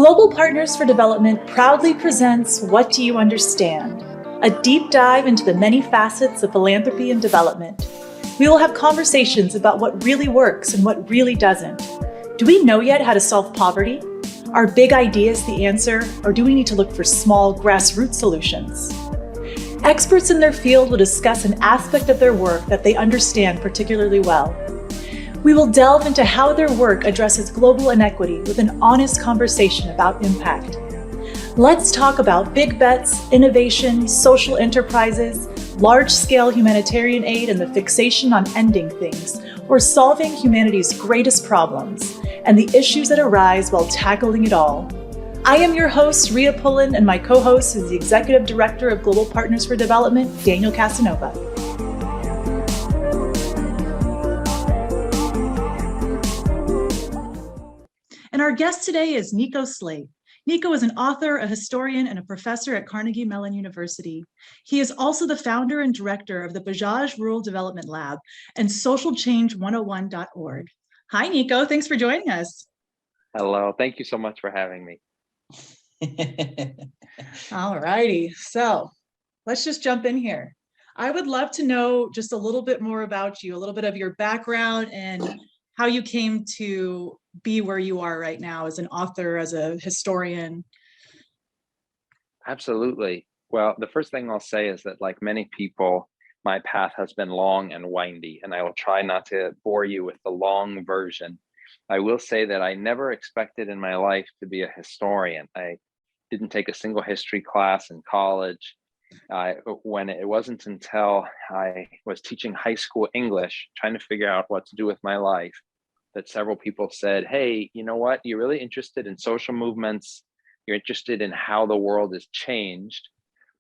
Global Partners for Development proudly presents What Do You Understand? A deep dive into the many facets of philanthropy and development. We will have conversations about what really works and what really doesn't. Do we know yet how to solve poverty? Are big ideas the answer, or do we need to look for small, grassroots solutions? Experts in their field will discuss an aspect of their work that they understand particularly well. We will delve into how their work addresses global inequity with an honest conversation about impact. Let's talk about big bets, innovation, social enterprises, large-scale humanitarian aid, and the fixation on ending things, or solving humanity's greatest problems, and the issues that arise while tackling it all. I am your host, Rhea Pullen, and my co-host is the Executive Director of Global Partners for Development, Daniel Casanova. And our guest today is Nico Slate. Nico is an author, a historian, and a professor at Carnegie Mellon University. He is also the founder and director of the Bajaj Rural Development Lab and socialchange101.org. Hi, Nico. Thanks for joining us. Hello. Thank you so much for having me. All righty. So let's just jump in here. I would love to know just a little bit more about you, a little bit of your background and how you came to be where you are right now as an author, as a historian. Absolutely. Well, the first thing I'll say is that, like many people, my path has been long and windy, and I will try not to bore you with the long version. I will say that I never expected in my life to be a historian. I didn't take a single history class in college. When it wasn't until I was teaching high school English, trying to figure out what to do with my life, that several people said, hey, you know what? You're really interested in social movements. You're interested in how the world has changed,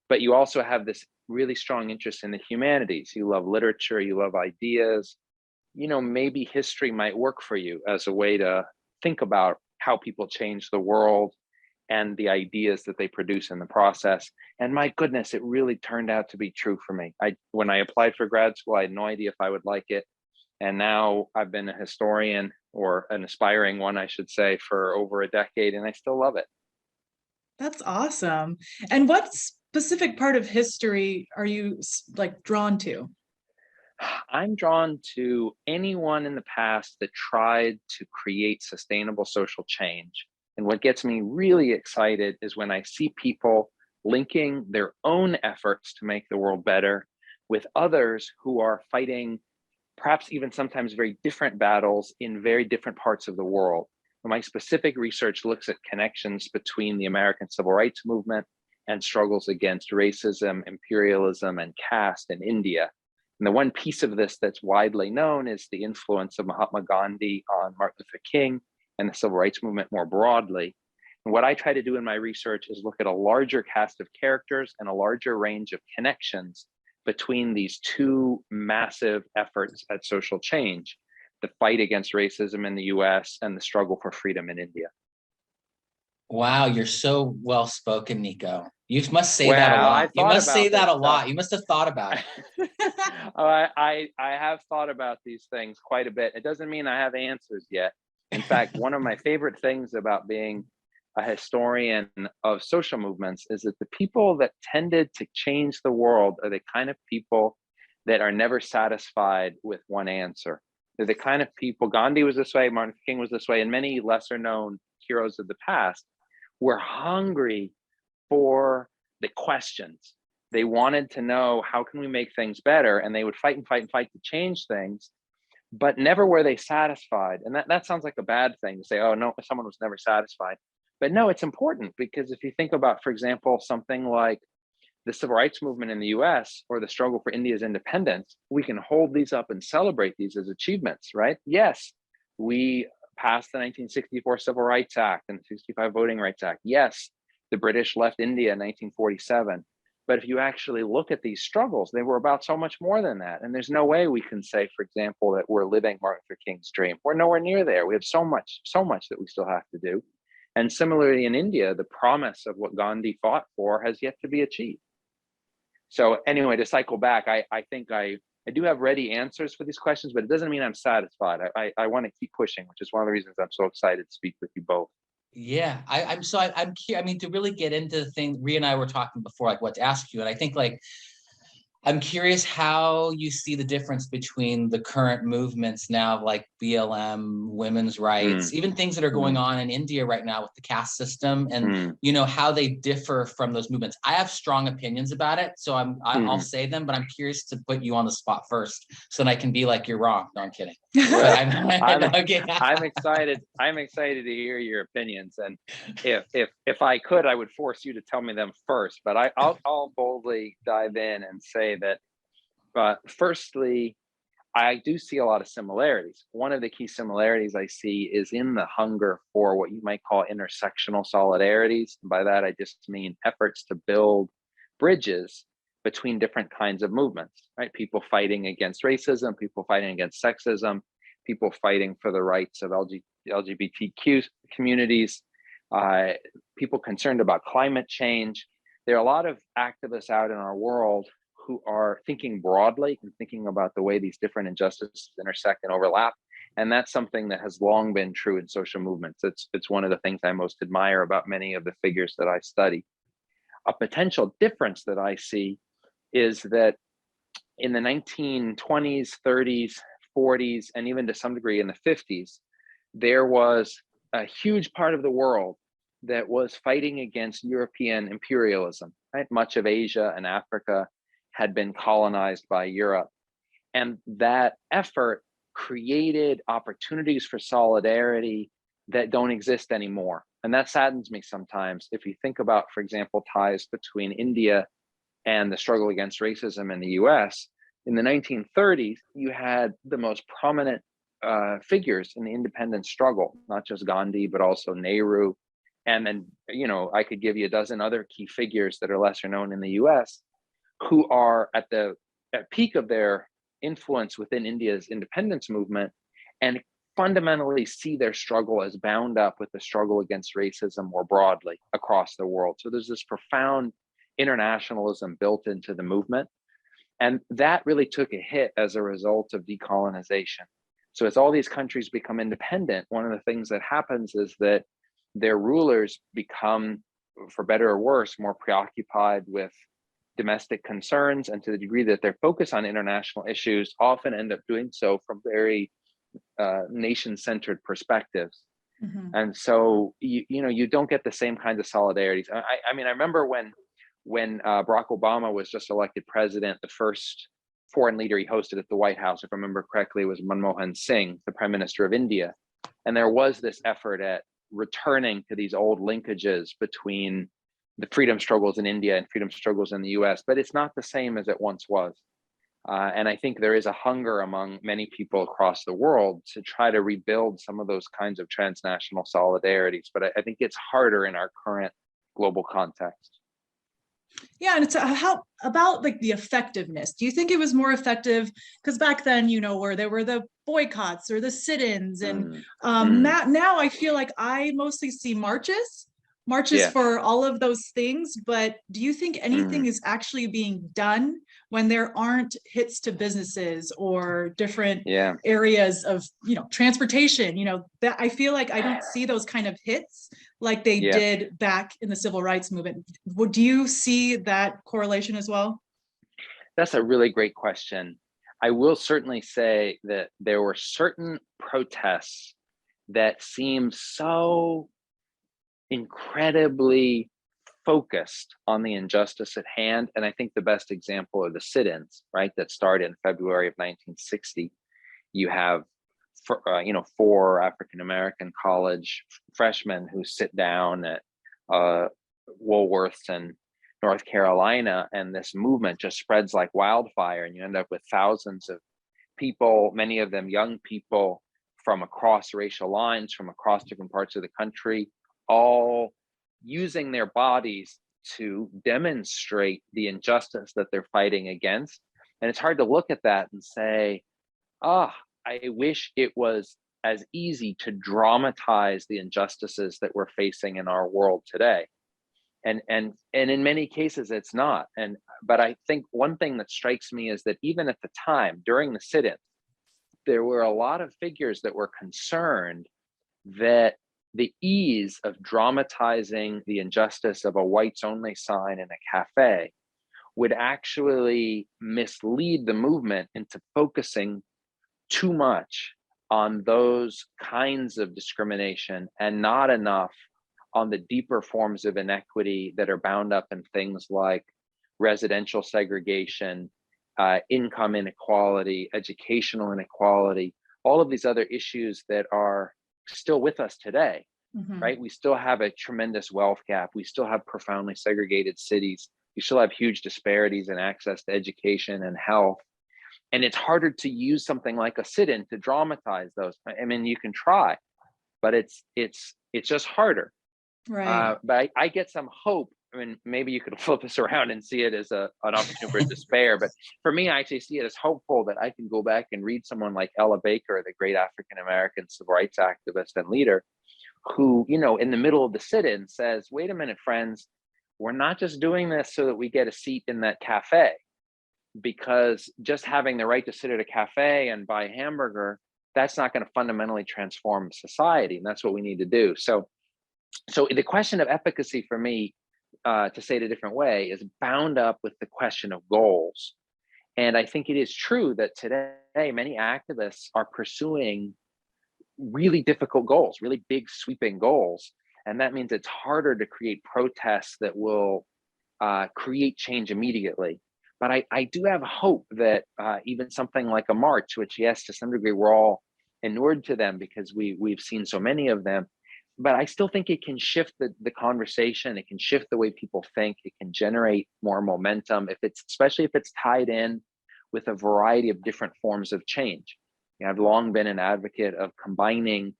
but you also have this really strong interest in the humanities. You love literature, you love ideas. You know, maybe history might work for you as a way to think about how people change the world and the ideas that they produce in the process. And my goodness, it really turned out to be true for me. When I applied for grad school, I had no idea if I would like it. And now I've been a historian, or an aspiring one, I should say, for over a decade, and I still love it. That's awesome. And what specific part of history are you drawn to? I'm drawn to anyone in the past that tried to create sustainable social change. And what gets me really excited is when I see people linking their own efforts to make the world better with others who are fighting perhaps even sometimes very different battles in very different parts of the world. My specific research looks at connections between the American Civil Rights Movement and struggles against racism, imperialism, and caste in India. And the one piece of this that's widely known is the influence of Mahatma Gandhi on Martin Luther King and the Civil Rights Movement more broadly. And what I try to do in my research is look at a larger cast of characters and a larger range of connections between these two massive efforts at social change: the fight against racism in the US and the struggle for freedom in India. Wow, you're so well spoken, Nico. You must say that a lot. You must say that a lot. You must have thought about it. I have thought about these things quite a bit. It doesn't mean I have answers yet. In fact, one of my favorite things about being a historian of social movements is that the people that tended to change the world are the kind of people that are never satisfied with one answer. They're the kind of people, Gandhi was this way, Martin Luther King was this way, and many lesser known heroes of the past were hungry for the questions. They wanted to know, how can we make things better? And they would fight and fight and fight to change things, but never were they satisfied. And that sounds like a bad thing to say, oh no, someone was never satisfied. But no, it's important, because if you think about, for example, something like the Civil Rights Movement in the US or the struggle for India's independence, we can hold these up and celebrate these as achievements, right? Yes, we passed the 1964 Civil Rights Act and the 65 Voting Rights Act. Yes, the British left India in 1947. But if you actually look at these struggles, they were about so much more than that. And there's no way we can say, for example, that we're living Martin Luther King's dream. We're nowhere near there. We have so much that we still have to do. And similarly in India, the promise of what Gandhi fought for has yet to be achieved. So anyway, to cycle back, I think I do have ready answers for these questions, but it doesn't mean I'm satisfied. I want to keep pushing, which is one of the reasons I'm so excited to speak with you both. Yeah, I'm curious. I mean, to really get into the thing, Rhea and I were talking before, like what to ask you, and I think like I'm curious how you see the difference between the current movements now of like BLM, women's rights, even things that are going on in India right now with the caste system, and you know how they differ from those movements. I have strong opinions about it, so I'll say them, but I'm curious to put you on the spot first, so that I can be like, you're wrong. No, I'm kidding. Well, I'm excited. I'm excited to hear your opinions, and if I could, I would force you to tell me them first. But I'll boldly dive in and say that, firstly, I do see a lot of similarities. One of the key similarities I see is in the hunger for what you might call intersectional solidarities. By that, I just mean efforts to build bridges between different kinds of movements, right? People fighting against racism, people fighting against sexism, people fighting for the rights of LGBTQ communities, people concerned about climate change. There are a lot of activists out in our world who are thinking broadly and thinking about the way these different injustices intersect and overlap. And that's something that has long been true in social movements. It's one of the things I most admire about many of the figures that I study. A potential difference that I see is that in the 1920s, 30s, 40s, and even to some degree in the 50s, there was a huge part of the world that was fighting against European imperialism, right? Much of Asia and Africa had been colonized by Europe. And that effort created opportunities for solidarity that don't exist anymore. And that saddens me sometimes. If you think about, for example, ties between India and the struggle against racism in the US, in the 1930s, you had the most prominent figures in the independence struggle, not just Gandhi, but also Nehru. And then, you know, I could give you a dozen other key figures that are lesser known in the US, who are at peak of their influence within India's independence movement, and fundamentally see their struggle as bound up with the struggle against racism more broadly across the world. So there's this profound internationalism built into the movement. And that really took a hit as a result of decolonization. So as all these countries become independent, one of the things that happens is that their rulers become, for better or worse, more preoccupied with domestic concerns, and to the degree that they're focused on international issues, often end up doing so from very nation-centered perspectives. And so you don't get the same kinds of solidarities. I mean, I remember when Barack Obama was just elected president, the first foreign leader he hosted at the White House, if I remember correctly, was Manmohan Singh, the Prime Minister of India. And there was this effort at returning to these old linkages between the freedom struggles in India and freedom struggles in the US, but it's not the same as it once was. And I think there is a hunger among many people across the world to try to rebuild some of those kinds of transnational solidarities. But I think it's harder in our current global context. Yeah, and it's how about like the effectiveness? Do you think it was more effective? Because back then, you know, where there were the boycotts or the sit-ins, and now I feel like I mostly see marches for all of those things. But do you think anything is actually being done when there aren't hits to businesses or different areas of, you know, transportation? You know, that I feel like I don't see those kind of hits like they did back in the civil rights movement. Do you see that correlation as well? That's a really great question. I will certainly say that there were certain protests that seemed so incredibly focused on the injustice at hand. And I think the best example are the sit-ins, right, that started in February of 1960. You have, four African-American college freshmen who sit down at Woolworths in North Carolina, and this movement just spreads like wildfire, and you end up with thousands of people, many of them young people from across racial lines, from across different parts of the country, all using their bodies to demonstrate the injustice that they're fighting against. And it's hard to look at that and say, I wish it was as easy to dramatize the injustices that we're facing in our world today. And in many cases it's not. But I think one thing that strikes me is that even at the time, during the sit-in, there were a lot of figures that were concerned that the ease of dramatizing the injustice of a whites only sign in a cafe would actually mislead the movement into focusing too much on those kinds of discrimination and not enough on the deeper forms of inequity that are bound up in things like residential segregation, income inequality, educational inequality, all of these other issues that are still with us today, right? We still have a tremendous wealth gap. We still have profoundly segregated cities. We still have huge disparities in access to education and health. And it's harder to use something like a sit-in to dramatize those. I mean, you can try, but it's just harder. Right. But I get some hope. I mean, maybe you could flip this around and see it as an opportunity for despair. But for me, I actually see it as hopeful that I can go back and read someone like Ella Baker, the great African-American civil rights activist and leader, who, you know, in the middle of the sit-in says, wait a minute, friends, we're not just doing this so that we get a seat in that cafe, because just having the right to sit at a cafe and buy a hamburger, that's not going to fundamentally transform society. And that's what we need to do. So the question of efficacy for me, to say it a different way, is bound up with the question of goals. And I think it is true that today, many activists are pursuing really difficult goals, really big sweeping goals. And that means it's harder to create protests that will create change immediately. But I do have hope that even something like a march, which, yes, to some degree, we're all inured to them because we've seen so many of them, but I still think it can shift the conversation. It can shift the way people think. It can generate more momentum, especially if it's tied in with a variety of different forms of change. You know, I've long been an advocate of combining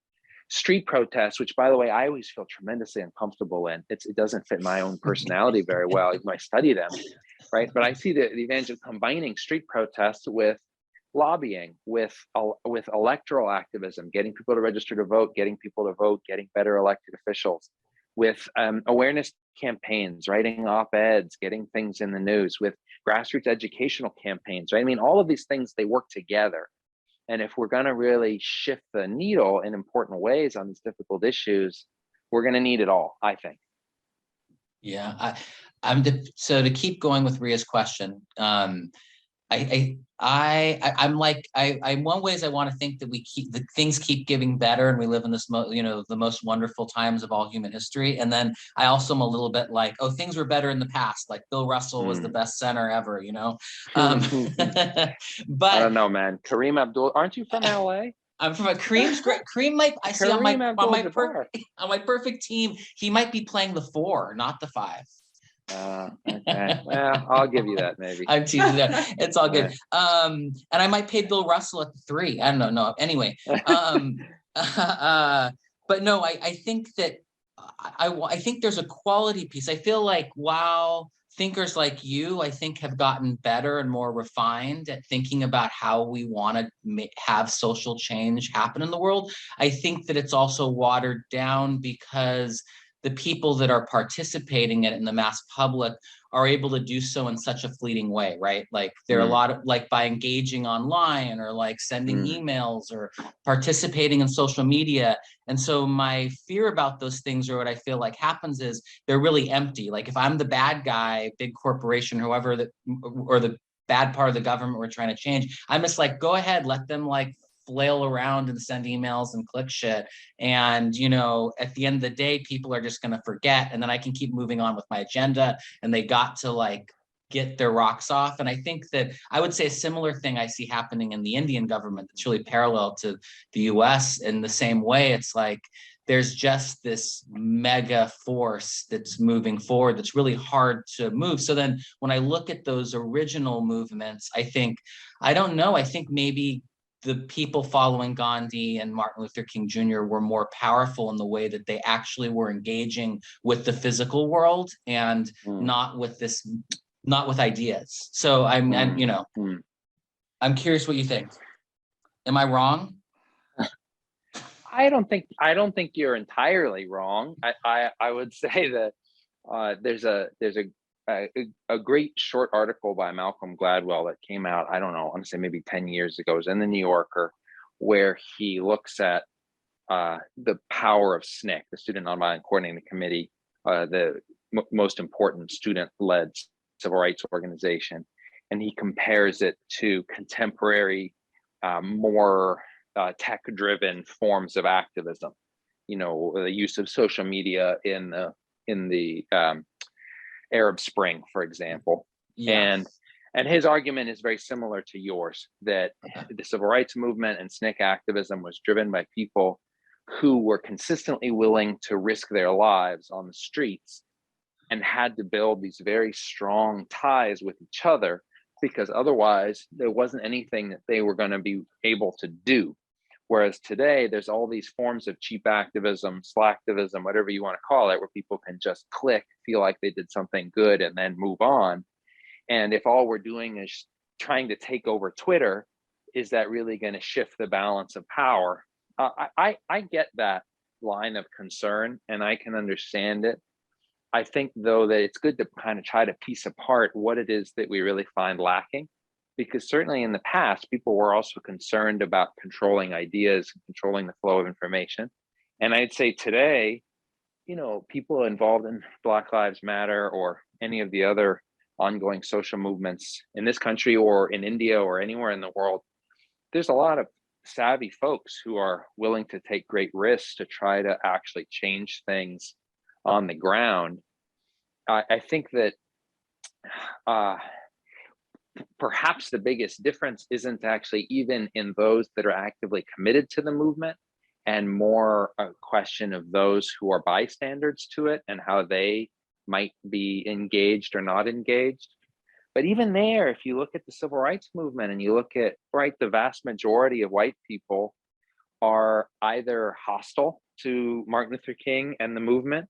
street protests, which, by the way, I always feel tremendously uncomfortable in. It doesn't fit my own personality very well, even though I study them, right? But I see the advantage of combining street protests with lobbying, with electoral activism, getting people to register to vote, getting people to vote, getting better elected officials, with awareness campaigns, writing op-eds, getting things in the news, with grassroots educational campaigns, right? I mean, all of these things, they work together. And if we're going to really shift the needle in important ways on these difficult issues, we're going to need it all, I think. Yeah, so to keep going with Ria's question, I'm one ways I want to think that things keep getting better and we live in this the most wonderful times of all human history. And then I also am a little bit like, oh, things were better in the past. Like Bill Russell was the best center ever, But I don't know, man. Kareem Abdul, aren't you from LA? I'm from Kareem's great. Kareem might, I see on my perfect team, he might be playing the 4, not the 5. Okay. Well, I'll give you that, maybe. I'm teasing that. It's all good. And I might pay Bill Russell at the 3. I don't know. No, anyway. But no, I think that I think there's a quality piece. I feel like while thinkers like you, I think, have gotten better and more refined at thinking about how we want to have social change happen in the world, I think that it's also watered down because the people that are participating in it in the mass public are able to do so in such a fleeting way, right? Like there are a lot of, like, by engaging online or like sending emails or participating in social media. And so my fear about those things, or what I feel like happens, is they're really empty. Like if I'm the bad guy, big corporation, whoever or the bad part of the government we're trying to change, I'm just like, go ahead, let them like flail around and send emails and click shit. And, at the end of the day, people are just going to forget. And then I can keep moving on with my agenda. And they got to like get their rocks off. And I think that I would say a similar thing I see happening in the Indian government that's really parallel to the US in the same way. It's like there's just this mega force that's moving forward that's really hard to move. So then when I look at those original movements, I think maybe the people following Gandhi and Martin Luther King Jr. were more powerful in the way that they actually were engaging with the physical world and not with ideas. So I'm curious what you think. Am I wrong? I don't think you're entirely wrong. I would say that there's a great short article by Malcolm Gladwell that came out, I don't know, I'm gonna say maybe 10 years ago. It was in the New Yorker, where he looks at the power of SNCC, the Student Nonviolent Coordinating Committee, the most important student-led civil rights organization, and he compares it to contemporary, more tech-driven forms of activism. The use of social media in the Arab Spring, for example. Yeah. And his argument is very similar to yours, that the civil rights movement and SNCC activism was driven by people who were consistently willing to risk their lives on the streets and had to build these very strong ties with each other, because otherwise there wasn't anything that they were going to be able to do. Whereas today, there's all these forms of cheap activism, slacktivism, whatever you want to call it, where people can just click, feel like they did something good, and then move on. And if all we're doing is trying to take over Twitter, is that really going to shift the balance of power? I get that line of concern, and I can understand it. I think, though, that it's good to kind of try to piece apart what it is that we really find lacking, because certainly in the past, people were also concerned about controlling ideas, controlling the flow of information. And I'd say today, people involved in Black Lives Matter or any of the other ongoing social movements in this country or in India or anywhere in the world, there's a lot of savvy folks who are willing to take great risks to try to actually change things on the ground. I think that perhaps the biggest difference isn't actually even in those that are actively committed to the movement, and more a question of those who are bystanders to it and how they might be engaged or not engaged. But even there, if you look at the civil rights movement and you look at, the vast majority of white people are either hostile to Martin Luther King and the movement,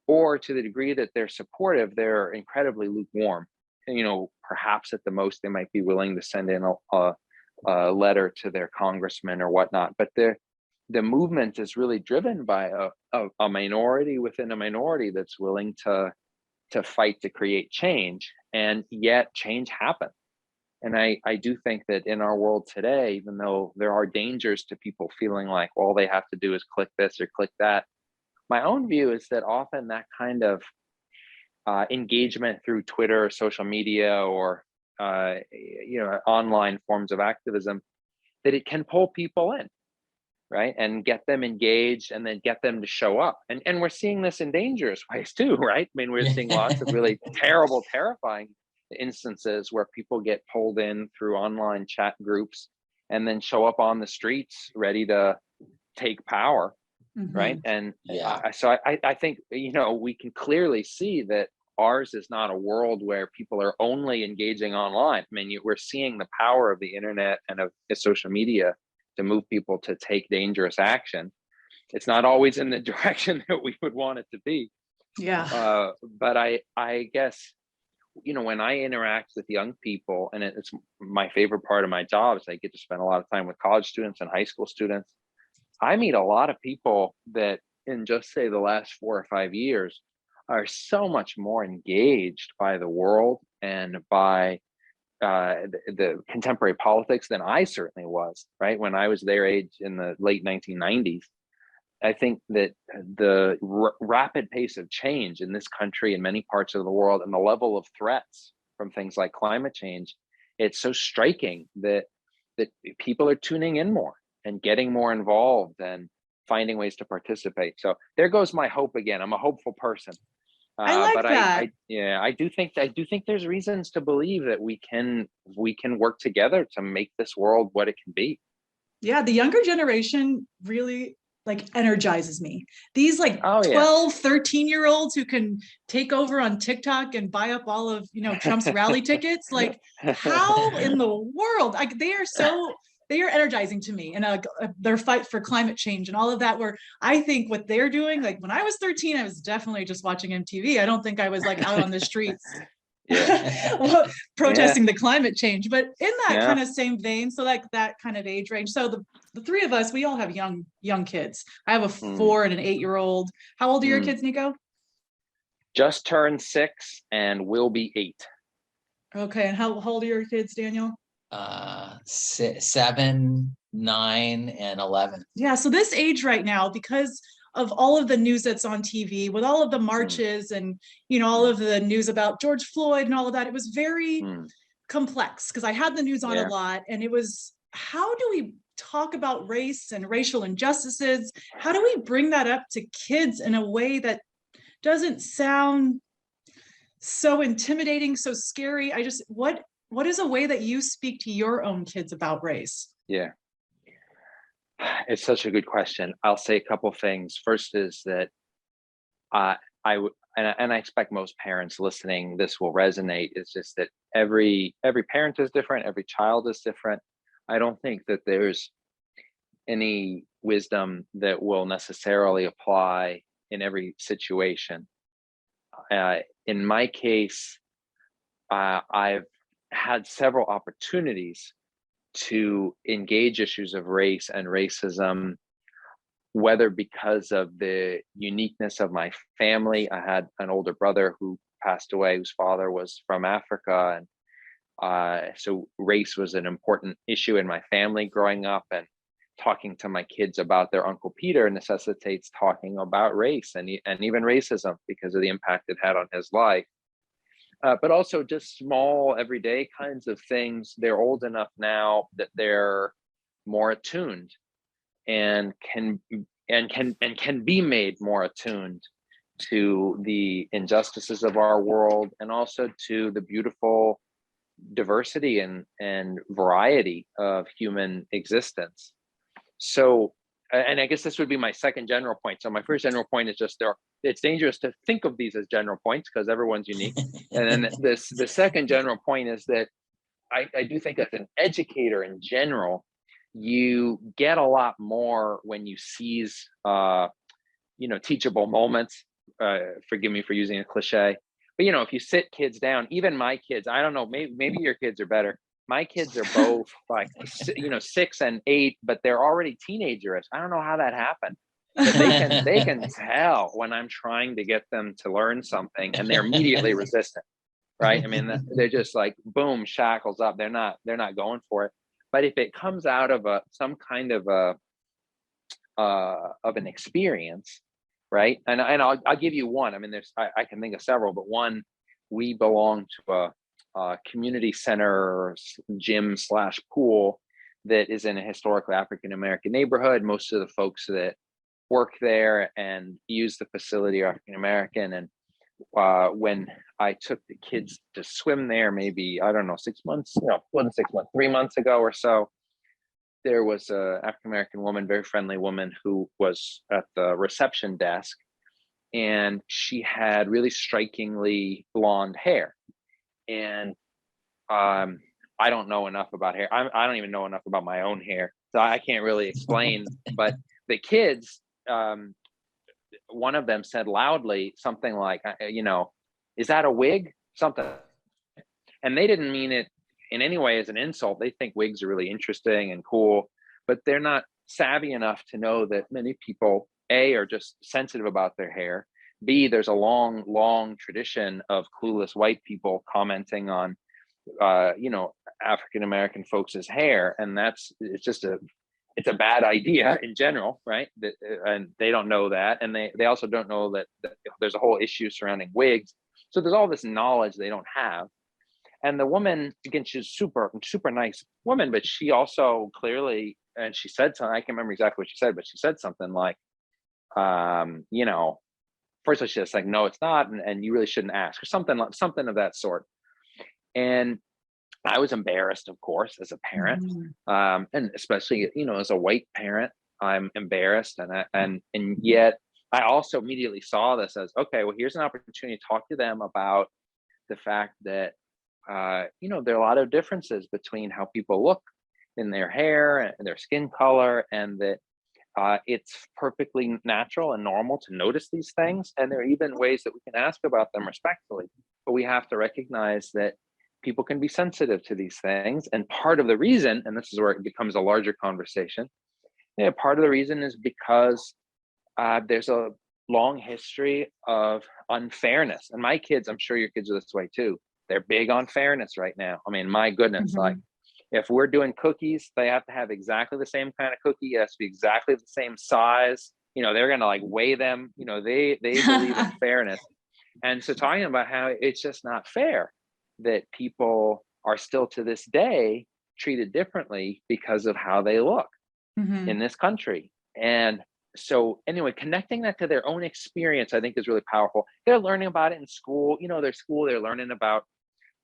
or to the degree that they're supportive, they're incredibly lukewarm. Perhaps at the most, they might be willing to send in a letter to their congressman or whatnot. But the movement is really driven by a minority within a minority that's willing to fight to create change, and yet change happens. And I do think that in our world today, even though there are dangers to people feeling like all they have to do is click this or click that, my own view is that often that kind of engagement through Twitter or social media or online forms of activism, that it can pull people in, right, and get them engaged, and then get them to show up. And we're seeing this in dangerous ways too, right? I mean, we're seeing lots of really terrible, terrifying instances where people get pulled in through online chat groups and then show up on the streets ready to take power. Right. And so I think, we can clearly see that ours is not a world where people are only engaging online. I mean, we're seeing the power of the internet and of social media to move people to take dangerous action. It's not always in the direction that we would want it to be. Yeah. But I guess, when I interact with young people, and it's my favorite part of my job, is I get to spend a lot of time with college students and high school students. I meet a lot of people that in just say the last 4 or 5 years are so much more engaged by the world and by the contemporary politics than I certainly was, right? When I was their age in the late 1990s. I think that the rapid pace of change in this country and many parts of the world, and the level of threats from things like climate change, it's so striking that people are tuning in more and getting more involved and finding ways to participate. So there goes my hope again. I'm a hopeful person. I like that. I do think there's reasons to believe that we can work together to make this world what it can be. Yeah, the younger generation really energizes me. These 12, 13-year-olds who can take over on TikTok and buy up all of Trump's rally tickets. How in the world? They are energizing to me, and their fight for climate change and all of that, where I think what they're doing, when I was 13, I was definitely just watching MTV. I don't think I was out on the streets protesting the climate change, but in that kind of same vein. So that kind of age range. So the three of us, we all have young kids. I have a 4 and an 8-year-old. How old are your kids, Nico? Just turned 6 and will be 8. Okay. And how old are your kids, Daniel? 7, 9 and 11. Yeah, so this age right now, because of all of the news that's on TV, with all of the marches and, you know, all of the news about George Floyd and all of that, it was very complex because I had the news on a lot, and it was, how do we talk about race and racial injustices? How do we bring that up to kids in a way that doesn't sound so intimidating, so scary? What is a way that you speak to your own kids about race? Yeah. It's such a good question. I'll say a couple things. First is that I expect most parents listening, this will resonate. It's just that every parent is different, every child is different. I don't think that there's any wisdom that will necessarily apply in every situation. In my case, I've had several opportunities to engage issues of race and racism, whether because of the uniqueness of my family. I had an older brother who passed away, whose father was from Africa. And so race was an important issue in my family growing up, and talking to my kids about their Uncle Peter necessitates talking about race and even racism because of the impact it had on his life. But also just small everyday kinds of things. They're old enough now that they're more attuned and can be made more attuned to the injustices of our world, and also to the beautiful diversity and variety of human existence. So, and I guess this would be my second general point. So my first general point is just it's dangerous to think of these as general points because everyone's unique. And then the second general point is that I do think as an educator in general, you get a lot more when you seize, teachable moments. Forgive me for using a cliche, but if you sit kids down, even my kids, I don't know, maybe your kids are better. My kids are both like, 6 and 8, but they're already teenagers. I don't know how that happened. But they can tell when I'm trying to get them to learn something, and they're immediately resistant, right? I mean, they're just like, boom, shackles up. They're not going for it. But if it comes out of some kind of an experience, right? And I'll give you one. I mean, I can think of several, but one, we belong to a community center gym / pool that is in a historically African American neighborhood. Most of the folks that work there and use the facility are African American. And when I took the kids to swim there, maybe, I don't know, 6 months, wasn't 6 months, 3 months ago or so, there was a African American woman, very friendly woman, who was at the reception desk, and she had really strikingly blonde hair. And I don't know enough about hair. I don't even know enough about my own hair, so I can't really explain. But the kids, one of them said loudly something like, is that a wig? Something. And they didn't mean it in any way as an insult. They think wigs are really interesting and cool, but they're not savvy enough to know that many people, A, are just sensitive about their hair. B, there's a long, long tradition of clueless white people commenting on, African American folks' hair, and it's a bad idea in general, right? And they don't know that, and they also don't know that there's a whole issue surrounding wigs. So there's all this knowledge they don't have. And the woman, again, she's super nice woman, but she also clearly, and she said something, I can't remember exactly what she said, but she said something like, first of all, she was like, no, it's not, and you really shouldn't ask, or something of that sort. And I was embarrassed, of course, as a parent, and especially, as a white parent, I'm embarrassed, and yet I also immediately saw this as, okay, well, here's an opportunity to talk to them about the fact that, there are a lot of differences between how people look in their hair and their skin color, and that it's perfectly natural and normal to notice these things. And there are even ways that we can ask about them respectfully, but we have to recognize that people can be sensitive to these things. And part of the reason, and this is where it becomes a larger conversation, part of the reason is because there's a long history of unfairness. And my kids, I'm sure your kids are this way too, they're big on fairness right now. I mean, my goodness, like If we're doing cookies, they have to have exactly the same kind of cookie. It has to be exactly the same size. They're going to like weigh them. They believe in fairness. And so talking about how it's just not fair that people are still to this day treated differently because of how they look in this country. And so anyway, connecting that to their own experience, I think is really powerful. They're learning about it in school. They're learning about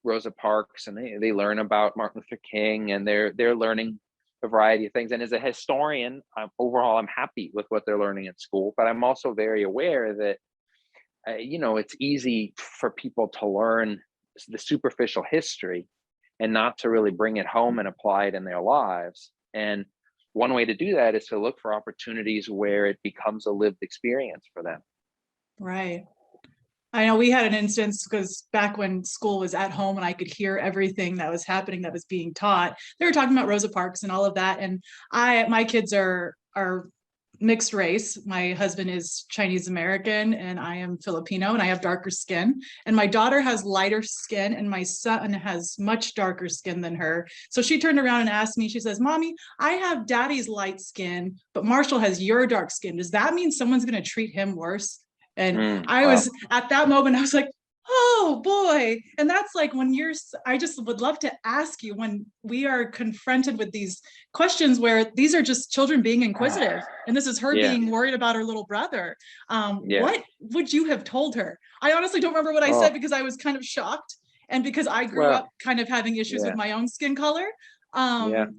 Rosa Parks, and they learn about Martin Luther King, and they're learning a variety of things. And as a historian, overall, I'm happy with what they're learning at school, but I'm also very aware that, it's easy for people to learn the superficial history and not to really bring it home and apply it in their lives. And one way to do that is to look for opportunities where it becomes a lived experience for them. Right. I know we had an instance, because back when school was at home and I could hear everything that was happening, that was being taught, they were talking about Rosa Parks and all of that. And my kids are mixed race. My husband is Chinese American and I am Filipino, and I have darker skin. And my daughter has lighter skin and my son has much darker skin than her. So she turned around and asked me, she says, "Mommy, I have daddy's light skin, but Marshall has your dark skin. Does that mean someone's going to treat him worse?" And I was at that moment, I was like, oh boy. And that's like I just would love to ask you, when we are confronted with these questions where these are just children being inquisitive, and this is her being worried about her little brother. What would you have told her? I honestly don't remember what I said, because I was kind of shocked. And because I grew up kind of having issues with my own skin color. I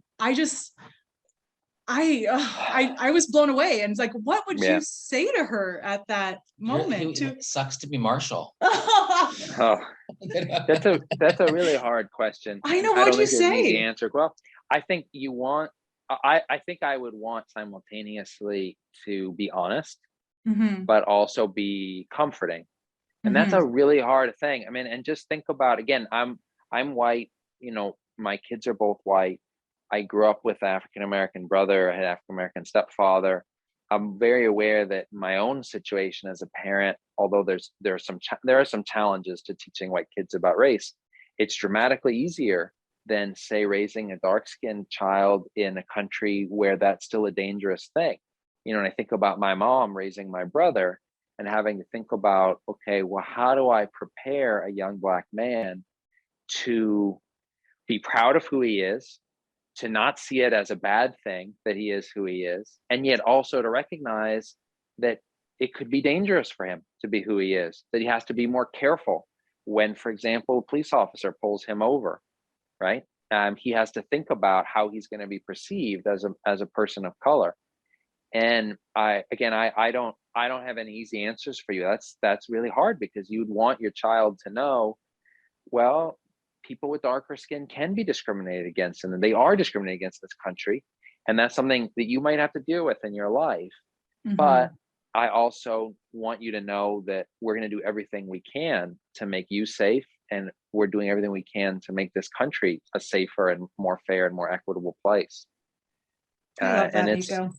was blown away, and it's like, what would you say to her at that moment? It sucks to be Marshall. That's a really hard question. I know. What'd you say? The answer. Well, I think I think I would want simultaneously to be honest, but also be comforting. And that's a really hard thing. I mean, and just think about, again, I'm white, my kids are both white. I grew up with African-American brother. I had African-American stepfather. I'm very aware that my own situation as a parent, although there are some challenges to teaching white kids about race, it's dramatically easier than, say, raising a dark-skinned child in a country where that's still a dangerous thing. And I think about my mom raising my brother and having to think about, okay, well, how do I prepare a young Black man to be proud of who he is, to not see it as a bad thing that he is who he is, and yet also to recognize that it could be dangerous for him to be who he is, that he has to be more careful when, for example, a police officer pulls him over, right? He has to think about how he's going to be perceived as a person of color. And I don't have any easy answers for you. That's really hard, because you'd want your child to know, well, people with darker skin can be discriminated against, and they are discriminated against in this country. And that's something that you might have to deal with in your life. But I also want you to know that we're going to do everything we can to make you safe, and we're doing everything we can to make this country a safer and more fair and more equitable place. I love that, Nico.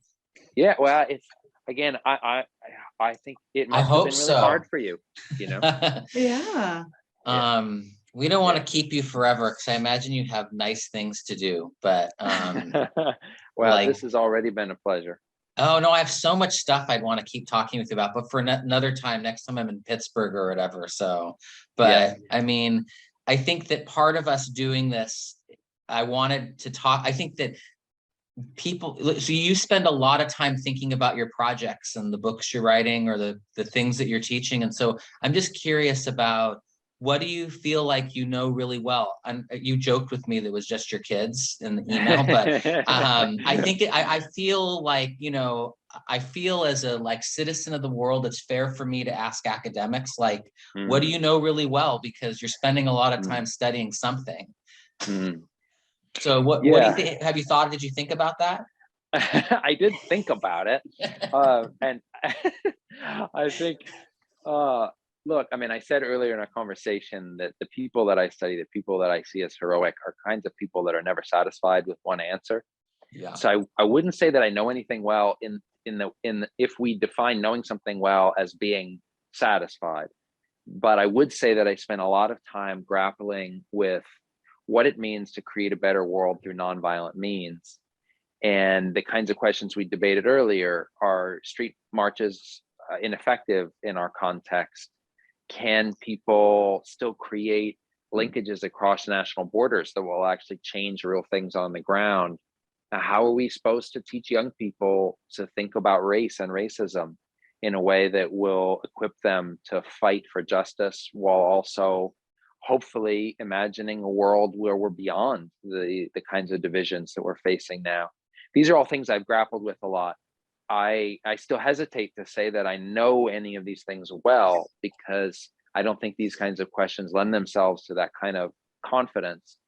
Yeah, well, it's, again, I think it must have been really hard for you, Yeah. We don't want to keep you forever, because I imagine you have nice things to do, but well, this has already been a pleasure. Oh no, I have so much stuff I'd want to keep talking with you about, but for another time, next time I'm in Pittsburgh or whatever. So, but I mean, I think that part of us doing this, I wanted to talk, I think that so you spend a lot of time thinking about your projects and the books you're writing, or the things that you're teaching. And so I'm just curious about, what do you feel like you know really well? And you joked with me that it was just your kids in the email, but I think I feel like, I feel as a citizen of the world, it's fair for me to ask academics, what do you know really well? Because you're spending a lot of time studying something. So what do you think? Have you thought, did you think about that? I did think about it. And I think, look, I mean, I said earlier in our conversation that the people that I study, the people that I see as heroic, are kinds of people that are never satisfied with one answer. Yeah. So I wouldn't say that I know anything well if we define knowing something well as being satisfied, but I would say that I spent a lot of time grappling with what it means to create a better world through nonviolent means. And the kinds of questions we debated earlier, are street marches ineffective in our context? Can people still create linkages across national borders that will actually change real things on the ground? How are we supposed to teach young people to think about race and racism in a way that will equip them to fight for justice, while also hopefully imagining a world where we're beyond the kinds of divisions that we're facing now? These are all things I've grappled with a lot. I still hesitate to say that I know any of these things well, because I don't think these kinds of questions lend themselves to that kind of confidence.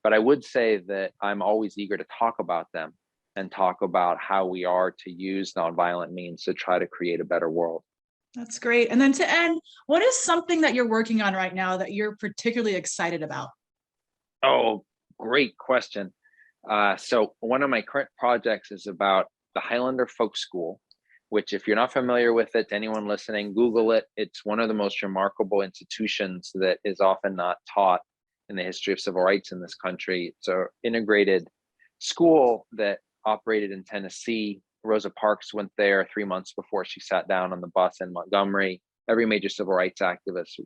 But I would say that I'm always eager to talk about them and talk about how we are to use nonviolent means to try to create a better world. That's great. And then to end, what is something that you're working on right now that you're particularly excited about? Oh, great question. So one of my current projects is about the Highlander Folk School, which, if you're not familiar with it, to anyone listening, Google it. It's one of the most remarkable institutions that is often not taught in the history of civil rights in this country. It's an integrated school that operated in Tennessee. Rosa Parks went there 3 months before she sat down on the bus in Montgomery. Every major civil rights activist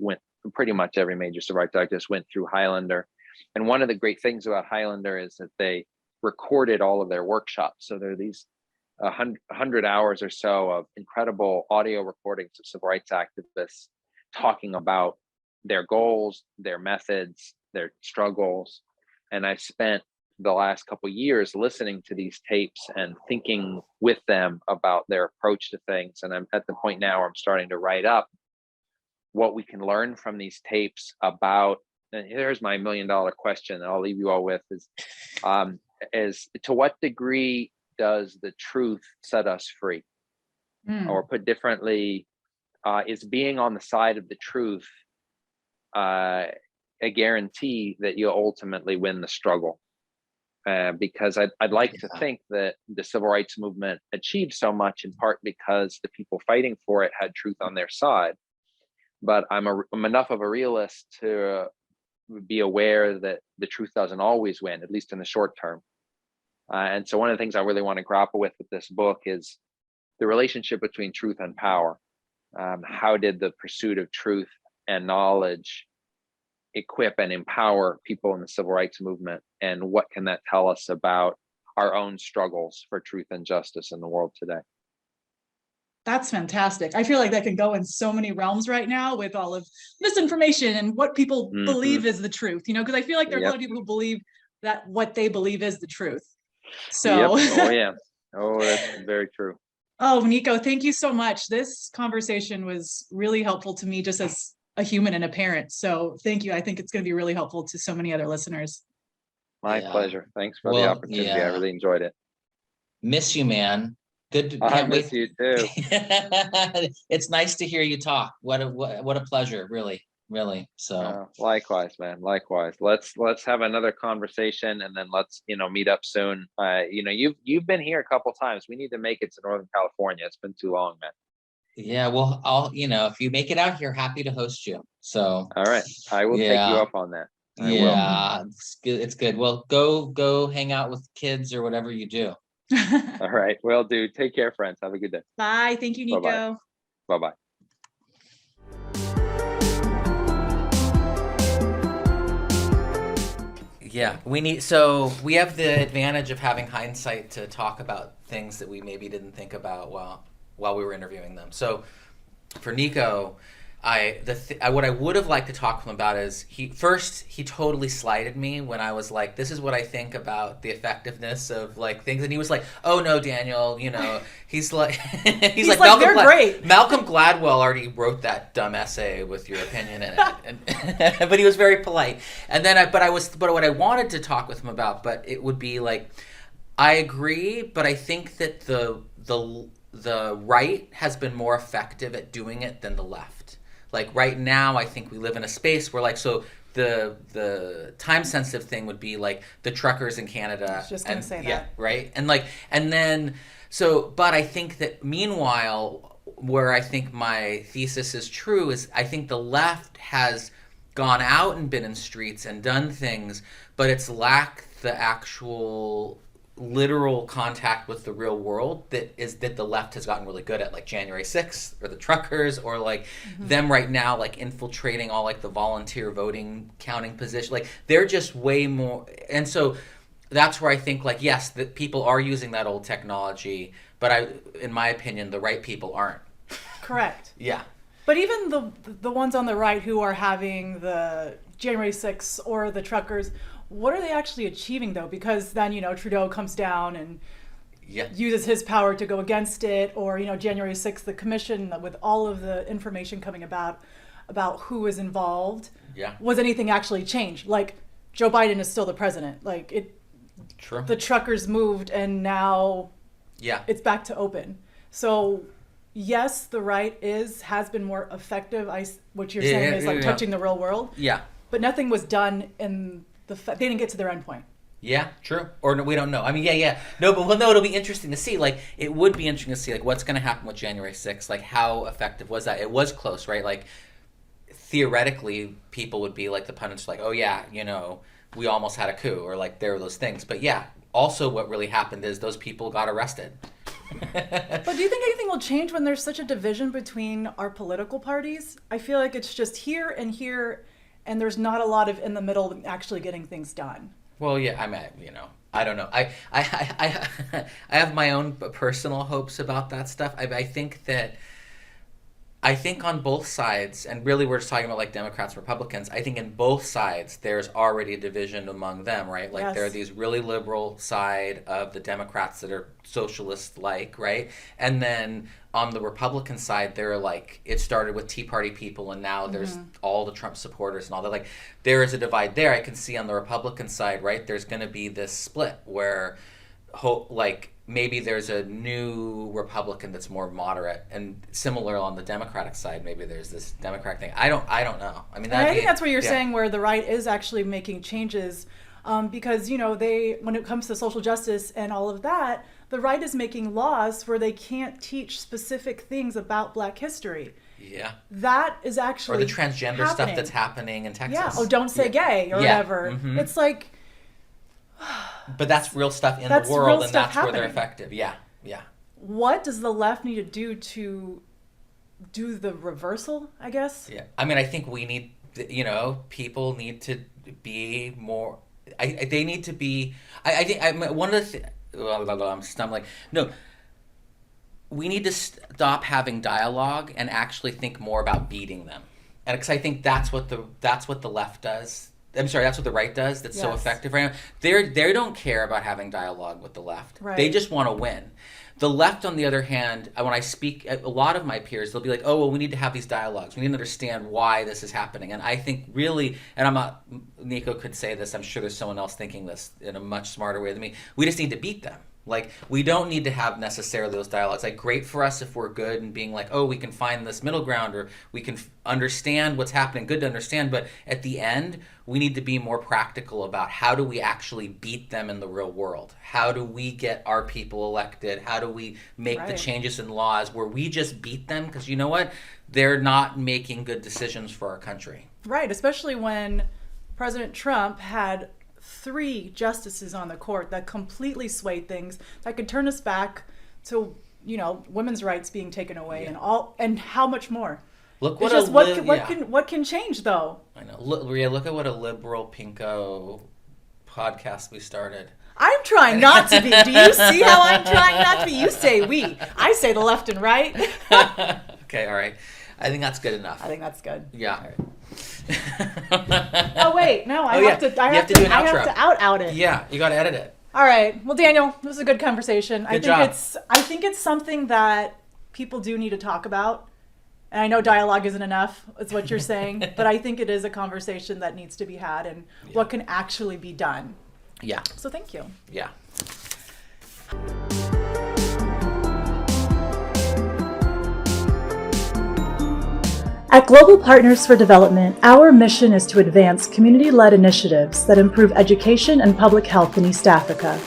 pretty much every major civil rights activist went through Highlander. And one of the great things about Highlander is that they recorded all of their workshops. So there are these 100 hours or so of incredible audio recordings of civil rights activists talking about their goals, their methods, their struggles. And I've spent the last couple of years listening to these tapes and thinking with them about their approach to things. And I'm at the point now where I'm starting to write up what we can learn from these tapes about. And here's my $1 million question that I'll leave you all with is to what degree does the truth set us free? Or put differently, is being on the side of the truth a guarantee that you'll ultimately win the struggle? Because I'd like to think that the civil rights movement achieved so much in part because the people fighting for it had truth on their side. But I'm enough of a realist to be aware that the truth doesn't always win, at least in the short term. And so one of the things I really want to grapple with this book is the relationship between truth and power. How did the pursuit of truth and knowledge equip and empower people in the civil rights movement? And what can that tell us about our own struggles for truth and justice in the world today? That's fantastic. I feel like that can go in so many realms right now with all of misinformation and what people believe is the truth, because I feel like there are a lot of people who believe that what they believe is the truth. So, Oh, yeah. Oh, that's very true. Oh, Nico, thank you so much. This conversation was really helpful to me just as a human and a parent. So thank you. I think it's going to be really helpful to so many other listeners. My pleasure. Thanks for the opportunity. I really enjoyed it. Miss you, man. Good. I miss you too. It's nice to hear you talk. What a pleasure, really. So likewise, man. Likewise. Let's have another conversation, and then let's meet up soon. You've been here a couple times. We need to make it to Northern California. It's been too long, man. Yeah, well, I'll if you make it out here, happy to host you. So all right, I will take you up on that. I will. It's good. Well, go hang out with kids or whatever you do. All right, will do. Take care, friends. Have a good day. Bye. Thank you, Nico. Bye-bye. Yeah, we have the advantage of having hindsight to talk about things that we maybe didn't think about while we were interviewing them. So for Nico, what I would have liked to talk to him about is he totally slighted me when I was like, this is what I think about the effectiveness of things, and he was like, oh no, Daniel, he's like he's like they're great. Malcolm Gladwell already wrote that dumb essay with your opinion in it, but he was very polite. And then what I wanted to talk with him about, but it would be like, I agree, but I think that the right has been more effective at doing it than the left. Right now, I think we live in a space where the time sensitive thing would be the truckers in Canada. I was just gonna say that. Yeah, right. But I think that meanwhile, where I think my thesis is true is I think the left has gone out and been in streets and done things, but it's lacked the actual literal contact with the real world that the left has gotten really good at, like January 6th or the truckers, or like them right now, like infiltrating all like the volunteer voting counting position. Like they're just way more. And so that's where I think, like, yes, that people are using that old technology, but in my opinion, the right people aren't. Correct. Yeah. But even the ones on the right who are having the January 6th or the truckers, what are they actually achieving, though? Because then, Trudeau comes down and uses his power to go against it, or, January 6th, the commission with all of the information coming about who was involved. Yeah. Was anything actually changed? Like, Joe Biden is still the president. Like, True. The truckers moved, and now it's back to open. So, yes, the right has been more effective. What you're saying is like touching the real world. Yeah. But nothing was done in they didn't get to their endpoint. Yeah, true. Or no, we don't know. I mean, yeah. No, but it'll be interesting to see. Like, it would be interesting to see, like, what's going to happen with January 6th. Like, how effective was that? It was close, right? Like, theoretically, people would be like, the pundits, like, oh, yeah, we almost had a coup, or like, there were those things. But yeah, also what really happened is those people got arrested. But do you think anything will change when there's such a division between our political parties? I feel like it's just here, and there's not a lot of in the middle actually getting things done. Well, yeah, I mean, I don't know. I have my own personal hopes about that stuff. I think on both sides, and really we're just talking about like Democrats and Republicans, I think in both sides there's already a division among them, right? Like there are these really liberal side of the Democrats that are socialist-like, right? And then on the Republican side, they're like, it started with Tea Party people, and now there's all the Trump supporters and all that. Like, there is a divide there. I can see on the Republican side, right, there's going to be this split where, maybe there's a new Republican that's more moderate, and similar on the Democratic side, maybe there's this Democratic thing. I don't know. I mean, I think that's what you're saying, where the right is actually making changes, because when it comes to social justice and all of that, the right is making laws where they can't teach specific things about Black history. Yeah. That is actually or the transgender stuff that's happening in Texas. Yeah. Oh, don't say gay or whatever. Mm-hmm. It's like. But that's real stuff in the world, and that's where they're effective. Yeah. What does the left need to do do the reversal, I guess? Yeah. I mean, I think we need, people need to be more, they need to be, I think, one of the I'm stumbling. No, we need to stop having dialogue and actually think more about beating them. And because I think that's what the left does. I'm sorry, that's what the right does. That's so effective right now. They don't care about having dialogue with the left. Right. They just want to win. The left, on the other hand, when I speak, a lot of my peers, they'll be like, oh, well, we need to have these dialogues. We need to understand why this is happening. And I think really, and I'm not, Nico could say this, I'm sure there's someone else thinking this in a much smarter way than me. We just need to beat them. Like, we don't need to have necessarily those dialogues. Like, great for us if we're good and being like, oh, we can find this middle ground, or we can understand what's happening, good to understand. But at the end, we need to be more practical about how do we actually beat them in the real world? How do we get our people elected? How do we make the changes in laws where we just beat them? Because you know what? They're not making good decisions for our country. Right, especially when President Trump had 3 justices on the court that completely swayed things, that could turn us back to, women's rights being taken away and how much more. Look what what can change though. I know. Look at what a liberal pinko podcast we started. I'm trying not to be. Do you see how I'm trying not to be? You say we. I say the left and right. Okay, all right. I think that's good enough. I think that's good. Yeah. Oh wait, no, I have to out it. Yeah, you got to edit it. All right. Well, Daniel, this was a good conversation. Good job. I think it's something that people do need to talk about. And I know dialogue isn't enough, is what you're saying, but I think it is a conversation that needs to be had, and what can actually be done. Yeah. So thank you. Yeah. At Global Partners for Development, our mission is to advance community-led initiatives that improve education and public health in East Africa.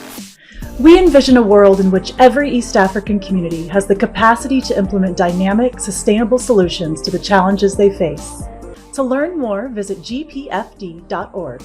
We envision a world in which every East African community has the capacity to implement dynamic, sustainable solutions to the challenges they face. To learn more, visit gpfd.org.